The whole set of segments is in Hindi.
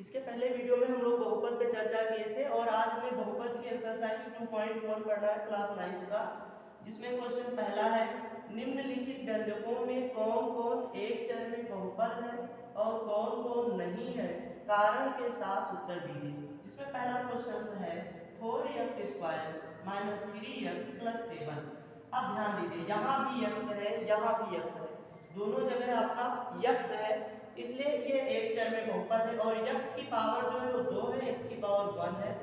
इसके पहले वीडियो में हम लोग बहुपद पे चर्चा किए थे और आज हमें बहुपद की एक्सरसाइज 2.1 पढ़ना है क्लास 9 का, जिसमें क्वेश्चन पहला है निम्नलिखित व्यंजकों में कौन कौन एक चर में बहुपद है और कौन कौन नहीं है, कारण के साथ उत्तर दीजिए। जिसमें पहला क्वेश्चन है 4x² - 3x + 7। अब ध्यान दीजिए, यहाँ भी x है, यहाँ भी x है, दोनों जगह आपका x है, इसलिए ये एक चर में बहुपद है और x की पावर जो है वो 2 है, x की पावर 1 है,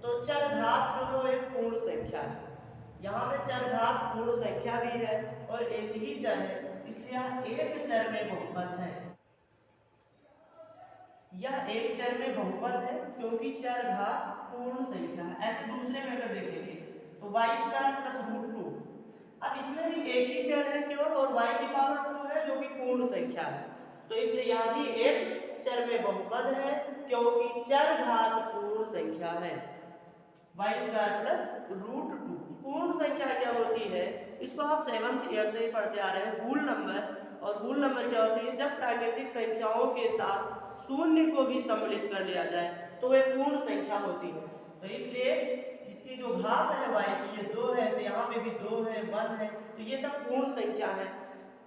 तो चर घात जो है वो एक पूर्ण संख्या है। यहाँ पे चर घात पूर्ण संख्या भी है और एक ही चर है, इसलिए यह एक चर में बहुपद है। यह एक चर में बहुपद है क्योंकि चर घात पूर्ण संख्या है। ऐसे दूसरे में अगर देखेंगे तो y² + √2, अब इसमें भी एक ही चर है केवल और y की पावर 2 है जो कि पूर्ण संख्या है, तो इसलिए यहाँ भी एक चर में बहुपद है क्योंकि चर घात पूर्ण संख्या है। y² + √2 पूर्ण संख्या क्या होती है, इसको आप 7th ईयर से ही पढ़ते आ रहे हैं, होल नंबर। और होल नंबर क्या होती है, जब प्राकृतिक संख्याओं के साथ शून्य को भी सम्मिलित कर लिया जाए तो वह पूर्ण संख्या होती है। तो इसलिए इसकी जो घात है y की, ये 2 है, ऐसे यहाँ पे भी 2 है, 1 है, तो ये सब पूर्ण संख्या है,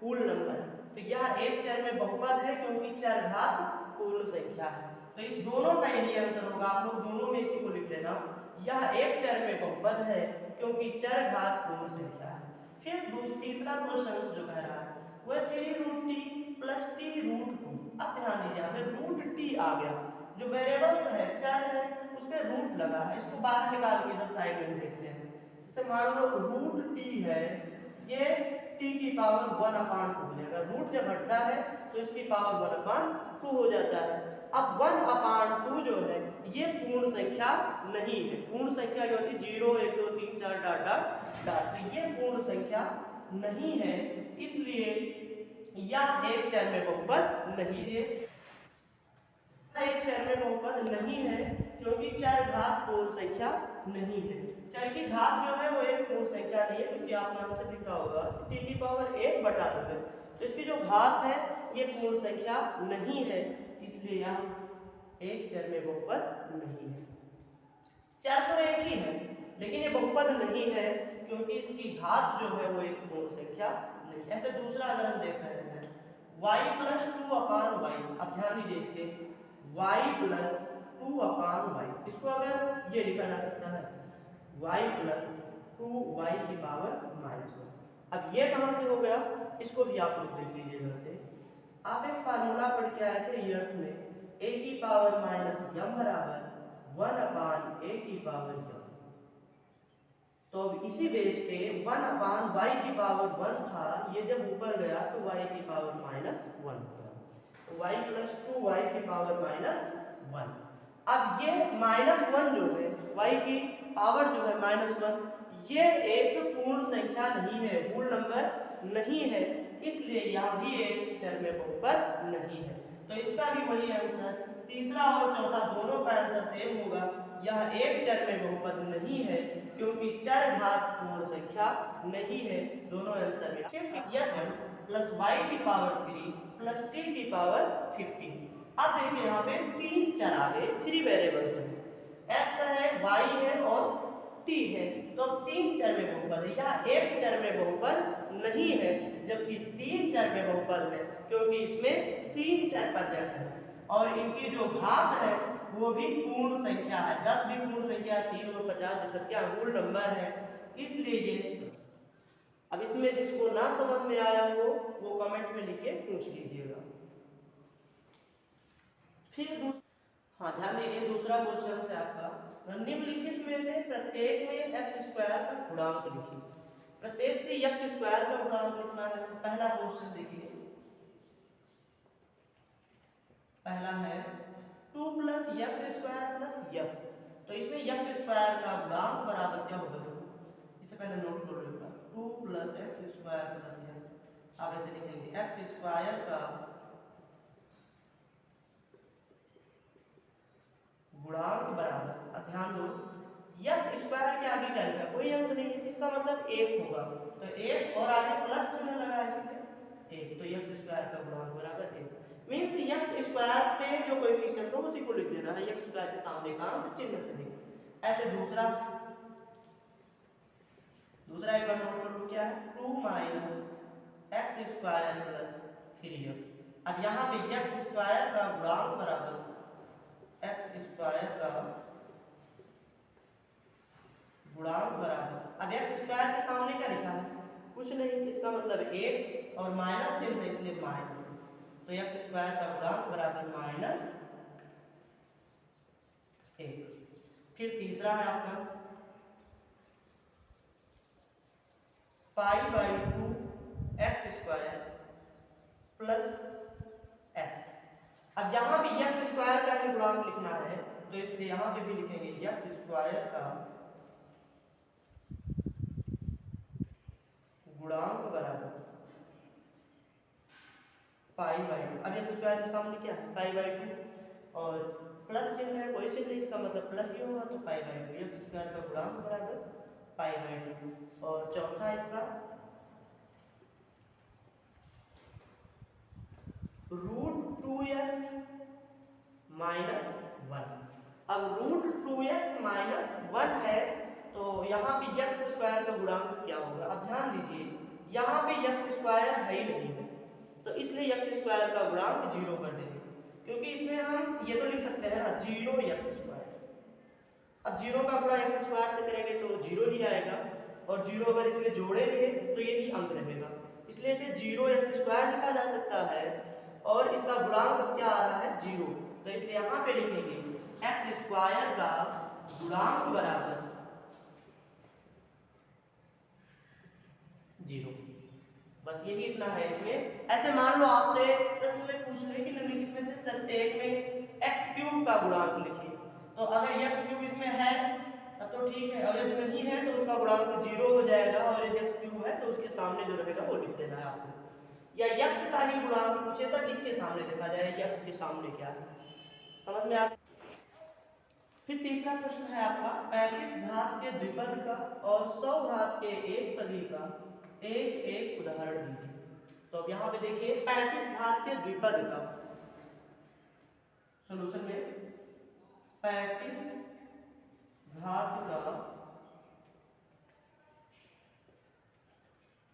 होल नंबर। तो यह एक चर में बहुपद है क्योंकि चर घात पूर्ण संख्या है। तो इस दोनों का यही आंसर होगा, आप लोग दोनों में इसी को लिख लेना, यह एक चर में बहुपद है क्योंकि चर घात पूर्ण संख्या है। फिर तीसरा क्वेश्चन जो कह रहा है वह 3√t + t√2। अब ध्यान दीजिए, यहाँ पे √t आ गया, जो वेरिएबल्स है, चर है, उस पे रूट लगा है, इसको बाहर निकाल के इधर साइड में देखते हैं। जैसे मान लो √t है, ये t की पावर 1/2 हो जाएगा, रूट जब हटता है तो इसकी पावर 1/2 हो जाता है। अब 1/2 जो है ये पूर्ण संख्या नहीं है। पूर्ण संख्या क्या होती है, 0 1 2 3 4 डॉट डॉट डॉट, तो ये पूर्ण संख्या नहीं है, इसलिए यह एक चर में बहुपद नहीं है। एक चर में बहुपद नहीं है क्योंकि चर घात पूर्ण संख्या नहीं है। चर की घात जो है वो एक पूर्ण संख्या नहीं है, क्योंकि आप यहां से दिख रहा होगा t की पावर 1/2 है, तो इसकी जो घात है ये पूर्ण संख्या नहीं है, इसलिए यह एक चर में बहुपद नहीं है। चर तो एक ही है लेकिन ये बहुपद नहीं है क्योंकि इसकी घात जो है वो एक पूर्ण संख्या नहीं। ऐसे दूसरा अगर हम देख रहे हैं y + 2/y, अब ध्यान दीजिए, इसके y + 2/y, इसको अगर ये लिखा जा सकता है y + 2y की पावर -1। अब ये कहां से हो गया, इसको भी आप लोग देख लीजिए जरा से। आप एक फार्मूला पढ़ के आए थे ईयर्थ में, a की पावर -m = 1/a की पावर m। तो अब इसी बेस पे 1/y की पावर 1 था, ये जब ऊपर गया तो y की पावर -1 होगा, तो y + 2y की पावर -1। अब ये -1 जो है, y की पावर जो है -1, ये एक पूर्ण संख्या नहीं है, होल नंबर नहीं है, इसलिए यह भी एक चर में बहुपद नहीं है। तो इसका भी वही आंसर, तीसरा और चौथा दोनों का आंसर सेम होगा, यह एक चर में बहुपद नहीं है क्योंकि चर घात पूर्ण संख्या नहीं है, दोनों आंसर में। x + y की पावर 3 + t की पावर 15। अब देखिए यहाँ पे तीन चर आ गए, 3 वेरिएबल्स हैं, x है, y है और t है, तो तीन चर में बहुपद है। यह एक चर में बहुपद नहीं है जबकि तीन चर में बहुपद है क्योंकि इसमें तीन चर प्रेजेंट है और इनकी जो घात है वो भी पूर्ण संख्या है। 10 भी पूर्ण संख्या है, 3 और 50 जैसा क्या होल नंबर है, इसलिए ये। अब इसमें जिसको ना समझ में आया हो वो कमेंट में लिख के पूछ लीजिएगा। फिर हाँ ध्यान दीजिए, दूसरा क्वेश्चन है आपका, निम्नलिखित में से प्रत्येक में x² का गुणांक लिखिए। प्रत्येक से x² का गुणांक लिखना है। पहला क्वेश्चन देखिए, पहला है 2 + x² + x, तो इसमें x² का गुणांक बराबर क्या होगा, इससे पहले नोट कर लो, 2 + x² + x, आप ऐसे लिखेंगे x² का गुणांक बराबर, ध्यान दो x² के आगे क्या लिखा, कोई अंक नहीं है, इसका मतलब 1 होगा, तो 1 और आगे प्लस चिन्ह लगा इसमें 1, तो x² का गुणांक बराबर 1। मीन्स एक्स स्क्वायर पे जो कोएफिशिएंट हो उसी को लिख देना है, एक्स स्क्वायर के सामने का अंक चिन्ह से ही। ऐसे दूसरा एक बार नोट कर लो, क्या है 2 minus x square plus 3x। अब यहाँ पे एक्स स्क्वायर का गुणांक बराबर एक्स स्क्वायर का गुणांक बराबर, अब एक्स स्क्वायर के सामने क्या लिखा है, कुछ नहीं, इसका मतलब 1 और माइनस चिन्ह है इसलिए माइनस, तो एक्स स्क्वायर का गुणांक बराबर माइनस 1। फिर तीसरा है आपका pi by 2 x square plus x. अब यहाँ भी एक्स स्क्वायर का ही गुणांक लिखना है, तो इसलिए यहाँ पे भी लिखेंगे एक्स स्क्वायर का गुणांक बराबर पाई बाई 2। अब एक्स स्क्वायर के सामने क्या है पाई बाई 2 और प्लस चिन्ह है, कोई चिन्ह नहीं, इसका मतलब प्लस ही होगा, तो पाई बाई 2 एक्स स्क्वायर का गुणांक बराबर पाई बाई 2। और चौथा इसका रूट 2x माइनस 1। अब रूट 2x माइनस 1 है, तो यहाँ पे एक्स स्क्वायर का गुणांक क्या होगा। अब ध्यान दीजिए यहाँ पे एक्स स्क्वायर है ही नहीं है, तो इसलिए एक्स स्क्वायर का गुणांक 0 कर देंगे, क्योंकि इसमें हम ये तो लिख सकते हैं ना 0 एक्स स्क्वायर। अब 0 का गुणा एक्स स्क्वायर से करेंगे तो 0 ही आएगा, और 0 अगर इसमें जोड़ेंगे तो यही अंक रहेगा, इसलिए इसे 0 एक्स स्क्वायर लिखा जा सकता है, और इसका गुणांक क्या आ रहा है 0, तो इसलिए यहाँ पे लिखेंगे एक्स स्क्वायर का गुणांक बराबर 0। बस यही इतना है इसमें। ऐसे मान लो आपसे प्रश्न में पूछ ले कि निम्नलिखित में से प्रत्येक में एक्स क्यूब का गुणांक लिखिए, तो अगर एक्स क्यूब इसमें है तब तो ठीक है, और यदि नहीं है तो उसका गुणांक 0 हो जाएगा, और यदि एक्स क्यूब है तो उसके सामने जो रहेगा वो लिख देना है आपको, या यक्स का ही गुणांक पूछे तब इसके सामने देखा जाएगा यक्स के सामने क्या है। समझ में आ। फिर तीसरा प्रश्न है आपका 35 घात के द्विपद का और 100 घात के एक पदी का एक उदाहरण दीजिए। तो अब यहाँ पे देखिए 35 घात के द्विपद का सॉल्यूशन में 35 घात का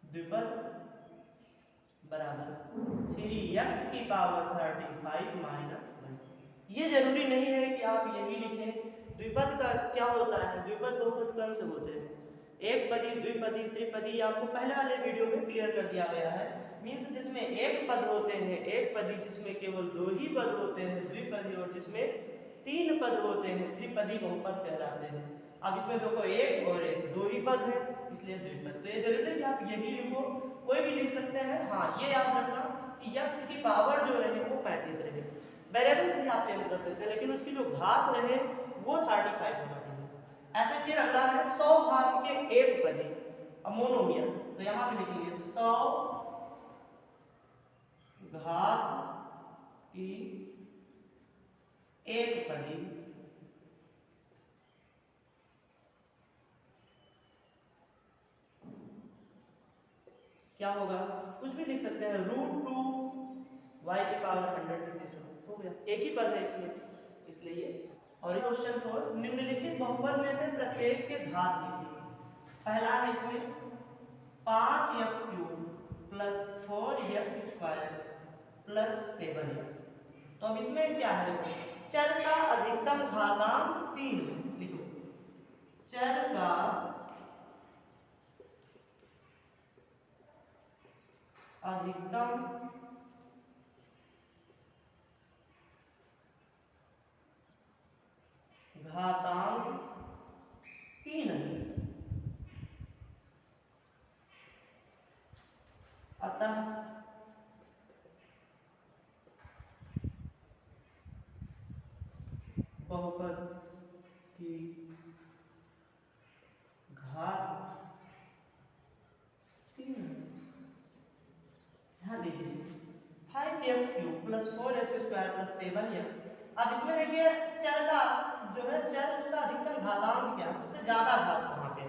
द्विपद बराबर 3x की पावर 35 माइनस 1। ये जरूरी नहीं है कि आप यही लिखें। द्विपद का क्या होता है, द्विपद बहुपद कौन से होते हैं, एक पदी, द्विपदी, त्रिपदी, आपको पहले वाले वीडियो में क्लियर कर दिया गया है। मीन्स जिसमें एक पद होते हैं एक पदी, जिसमें केवल 2 ही पद होते हैं द्विपदी, और जिसमें 3 पद होते हैं त्रिपदी बहुपद कहलाते हैं। अब इसमें देखो एक और एक 2 ही पद है इसलिए द्विपद। तो ये जरूरी है कि आप यही लिखो, कोई भी लिख सकते हैं। हाँ ये याद रखना कि यक्स की पावर जो रहे वो 35 रहे, वेरिएबल्स भी आप चेंज कर सकते हैं, लेकिन उसकी जो घात रहे वो 35 होना चाहिए। ऐसे फिर अगला है 100 घात के एक पदी, अब मोनोमियल, तो यहाँ पे लिखेंगे 100 घात की एक पदी क्या होगा, कुछ भी लिख सकते हैं, √2 y की पावर 100 हो गया, एक ही पद है इसमें इसलिए ये। और क्वेश्चन 4 निम्नलिखित बहुपद में से प्रत्येक के घात लिखिए। पहला है इसमें 5x³ plus 4x square plus 7x। तो अब इसमें क्या है, चर का अधिकतम घातांक 3 है, लिखो चर का अधिकतम घातांक 3 है, अतः बहुपद की घात 3 है। ध्यान दीजिए 5x³ plus 4x square plus 7x। अब इसमें देखिए चर का जो है चर उसका अधिकतम घातांक क्या है, सबसे ज्यादा घात कहाँ पे।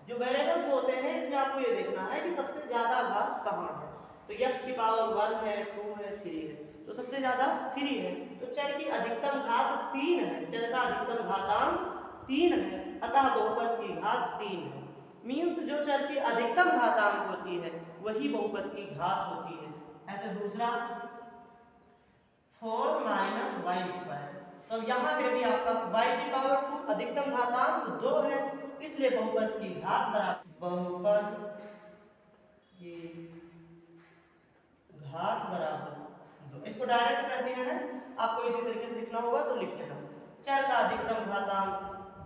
जो वेरिएबल्स होते हैं इसमें आपको ये देखना है कि सबसे ज्यादा घात कहाँ है। तो x की पावर 1 है, 2 है, 3 है, तो सबसे ज्यादा 3 है, तो चर की अधिकतम घात 3 है, चर का अधिकतम घातांक 3 है, अतः बहुपद की घात 3 है। मीन्स जो चर की अधिकतम घातांक होती है वही बहुपद की घात होती है। ऐसे दूसरा 4 माइनस वाई स्क्वायर, तो यहाँ पे भी आपका y की पावर 2 अधिकतम घातांक 2 है, इसलिए बहुपद की घात बराबर बहुपद की घात बराबर 2। इसको डायरेक्ट कर दिया है, आपको इसी तरीके से लिखना होगा तो लिख लेना। चर का अधिकतम घातांक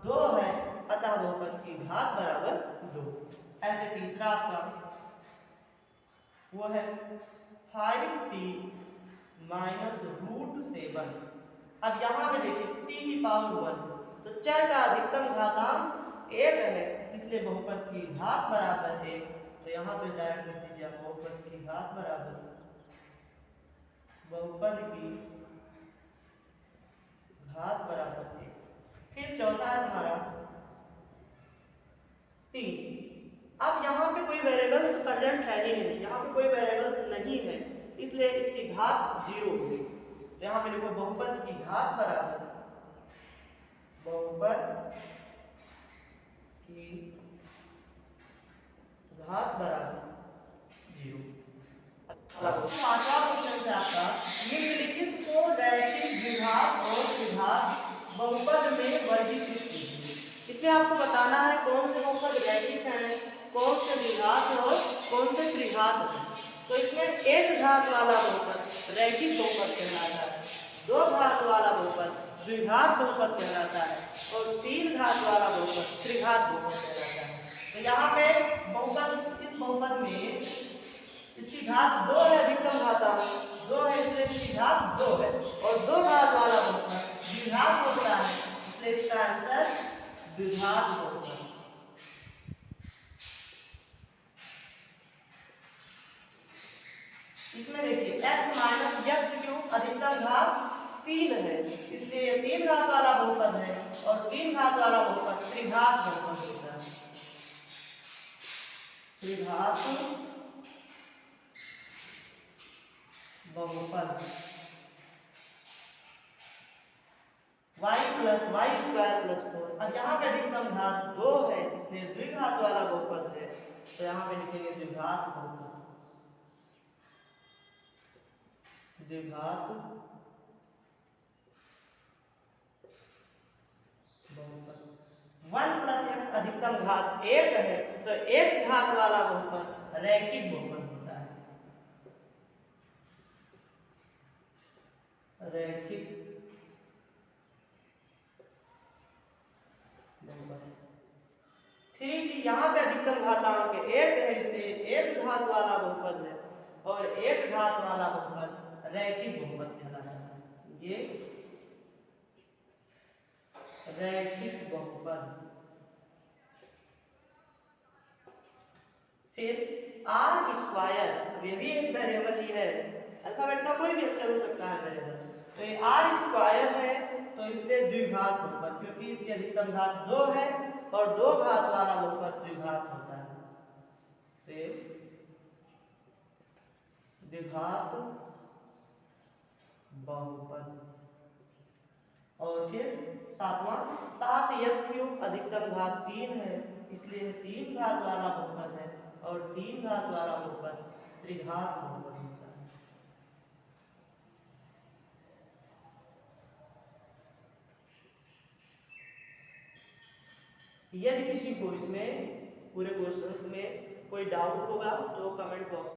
2 है, अतः बहुपद की घात बराबर 2। ऐसे तीसरा आपका वो है 5t माइनस रूट 7। अब यहाँ पे देखिए t की पावर 1, तो चर का अधिकतम घातांक 1 है, इसलिए बहुपद की घात बराबर 1। तो यहाँ पे डायरेक्ट लिख दीजिए आप बहुपद की घात बराबर बहुपद की घात बराबर 1। फिर चौथा है तुम्हारा 3। अब यहाँ पे कोई वेरिएबल्स प्रेजेंट है ही नहीं, यहाँ पे कोई वेरिएबल्स नहीं है, इसलिए इसकी घात 0 होगी। तो यहाँ पे लिखो बहुपद की घात बराबर बहुपद की घात बराबर 0। पांचवा क्वेश्चन है आपका, निम्नलिखित को रैखिक द्विघात और त्रिघात बहुपद में वर्गीकृत कीजिए। इसमें आपको बताना है कौन से बहुपद रैखिक हैं, कौन से द्विघात और कौन से त्रिघात हैं। तो इसमें एक घात वाला बहुपद रैखिक बहुपद कहलाता है, दो घात वाला बहुपद द्विघात बहुपद कहलाता है, और तीन घात वाला बहुपद त्रिघात बहुपद कहलाता है। तो यहाँ पे बहुपद, इस बहुपद में इसकी घात 2 है, अधिकतम घातांक 2 है, इसलिए इसकी घात 2 है, और दो घात वाला बहुपद द्विघात होता है, इसलिए इसका आंसर द्विघात बहुपद। इसमें देखिए x माइनस एक्स क्यूब अधिकतम घात 3 है, इसलिए ये 3 घात वाला बहुपद है, और 3 घात वाला बहुपद त्रिघात बहुपद होता है। त्रिघात बहुपद y plus y square plus 4। अब यहाँ पे अधिकतम घात 2 है, इसलिए द्विघात वाला बहुपद है, तो यहाँ पे लिखेंगे द्विघात बहुपद। द्विघात बहुपद 1 प्लस एक्स अधिकतम घात 1 है, तो एक घात वाला बहुपद रैखिक बहुपद होता है। रैखिक बहुपद 3t, यहाँ पे अधिकतम घातांक 1 है, इसलिए एक घात वाला बहुपद है, और एक घात वाला बहुपद रैखिक बहुपद कहलाता है। ये रैखिक बहुपद। फिर आर स्क्वायर, ये भी एक वेरिएबल ही है, अल्फाबेट का कोई भी अक्षर हो सकता है वेरिएबल। तो ये आर स्क्वायर है, तो इसलिए द्विघात बहुपद, क्योंकि इसकी अधिकतम घात 2 है, और दो घात वाला बहुपद द्विघात होता है। तो द्विघात बहुपद। और फिर सातवां 7x क्यूब अधिकतम घात 3 है, इसलिए 3 घात वाला बहुपद है, और 3 घात वाला बहुपद त्रिघात बहुपद होता है। यदि किसी को इसमें पूरे क्वेश्चंस में कोई डाउट होगा तो कमेंट बॉक्स